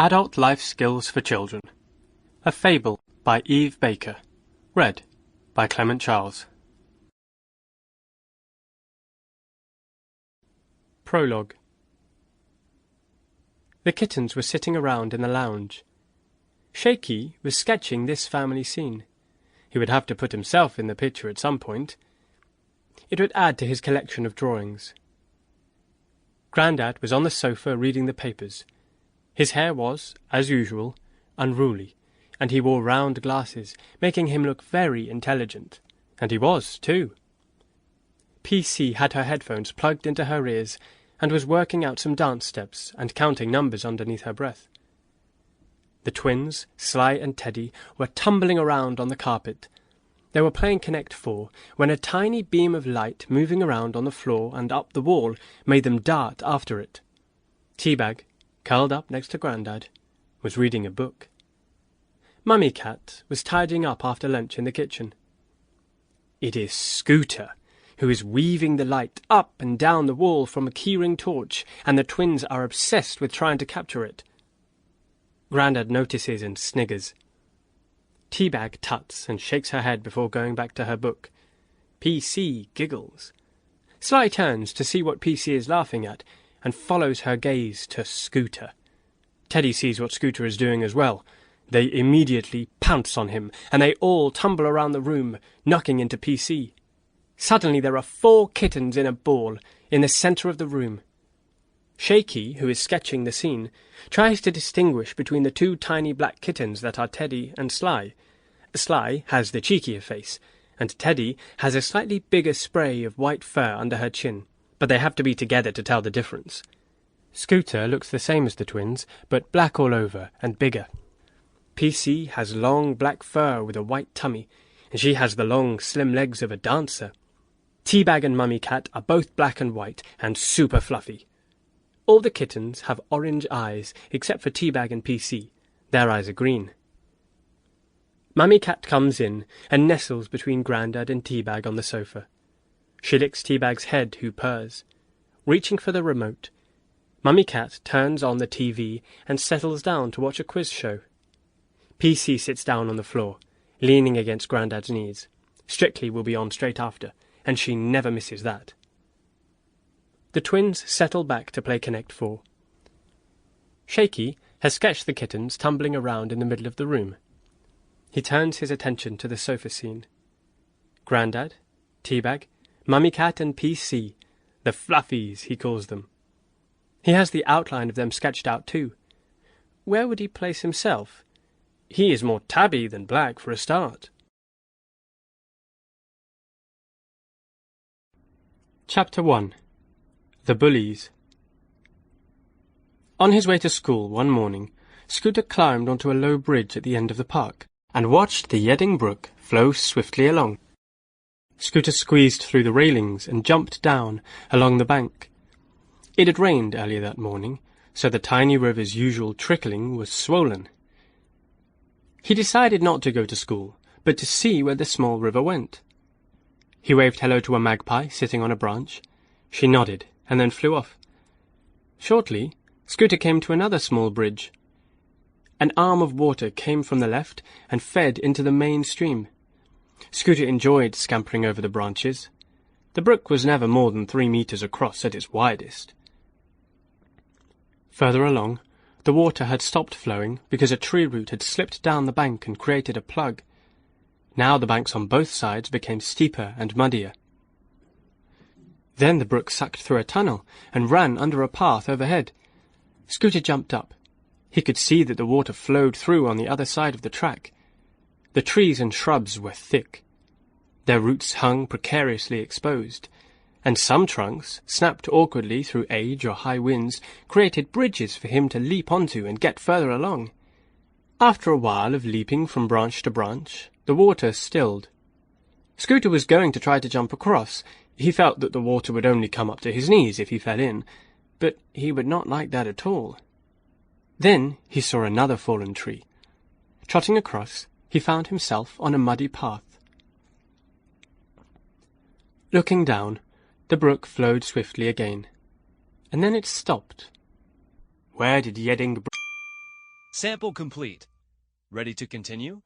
Adult Life Skills for Children. A Fable by Eve Baker. Read by Clement Charles. Prologue. The kittens were sitting around in the lounge. Shaky was sketching this family scene. He would have to put himself in the picture at some point. It would add to his collection of drawings. Grandad was on the sofa reading the papers. His hair was, as usual, unruly, and he wore round glasses, making him look very intelligent. And he was, too. PC had her headphones plugged into her ears and was working out some dance steps and counting numbers underneath her breath. The twins, Sly and Teddy, were tumbling around on the carpet. They were playing Connect 4 when a tiny beam of light moving around on the floor and up the wall made them dart after it. Teabag, curled up next to Grandad, was reading a book. Mummy Cat was tidying up after lunch in the kitchen. It is Scooter, who is weaving the light up and down the wall from a keyring torch, and the twins are obsessed with trying to capture it. Grandad notices and sniggers. Teabag tuts and shakes her head before going back to her book. PC giggles. Sly turns to see what PC is laughing at, and follows her gaze to Scooter. Teddy sees what Scooter is doing as well. They immediately pounce on him, and they all tumble around the room, knocking into PC. Suddenly there are 4 kittens in a ball in the centre of the room. Shaky, who is sketching the scene, tries to distinguish between the 2 tiny black kittens that are Teddy and Sly. Sly has the cheekier face, and Teddy has a slightly bigger spray of white fur under her chin, but they have to be together to tell the difference. Scooter looks the same as the twins, but black all over and bigger. PC has long black fur with a white tummy, and she has the long, slim legs of a dancer. Teabag and Mummy Cat are both black and white and super fluffy. All the kittens have orange eyes, except for Teabag and PC. Their eyes are green. Mummy Cat comes in and nestles between Grandad and Teabag on the sofa. She licks Teabag's head, who purrs. Reaching for the remote, Mummy Cat turns on the TV and settles down to watch a quiz show. PC sits down on the floor, leaning against Grandad's knees. Strictly will be on straight after, and she never misses that. The twins settle back to play Connect 4. Shaky has sketched the kittens tumbling around in the middle of the room. He turns his attention to the sofa scene. Grandad, Teabag, Mummy Cat and PC, the fluffies, he calls them. He has the outline of them sketched out too. Where would he place himself? He is more tabby than black for a start. Chapter 1. The Bullies. On his way to school one morning, Scooter climbed onto a low bridge at the end of the park and watched the Yedding Brook flow swiftly along. Scooter squeezed through the railings and jumped down along the bank. It had rained earlier that morning, so the tiny river's usual trickling was swollen. He decided not to go to school, but to see where the small river went. He waved hello to a magpie sitting on a branch. She nodded and then flew off. Shortly, Scooter came to another small bridge. An arm of water came from the left and fed into the main stream. Scooter enjoyed scampering over the branches. The brook was never more than 3 meters across at its widest. Further along, the water had stopped flowing because a tree root had slipped down the bank and created a plug. Now the banks on both sides became steeper and muddier. Then the brook sucked through a tunnel and ran under a path overhead. Scooter jumped up. He could see that the water flowed through on the other side of the track. The trees and shrubs were thick. Their roots hung precariously exposed, and some trunks, snapped awkwardly through age or high winds, created bridges for him to leap onto and get further along. After a while of leaping from branch to branch, the water stilled. Scooter was going to try to jump across. He felt that the water would only come up to his knees if he fell in, but he would not like that at all. Then he saw another fallen tree. Trotting across, he found himself on a muddy path. Looking down, the brook flowed swiftly again, and then it stopped. Where did Yedding Sample complete. Ready to continue?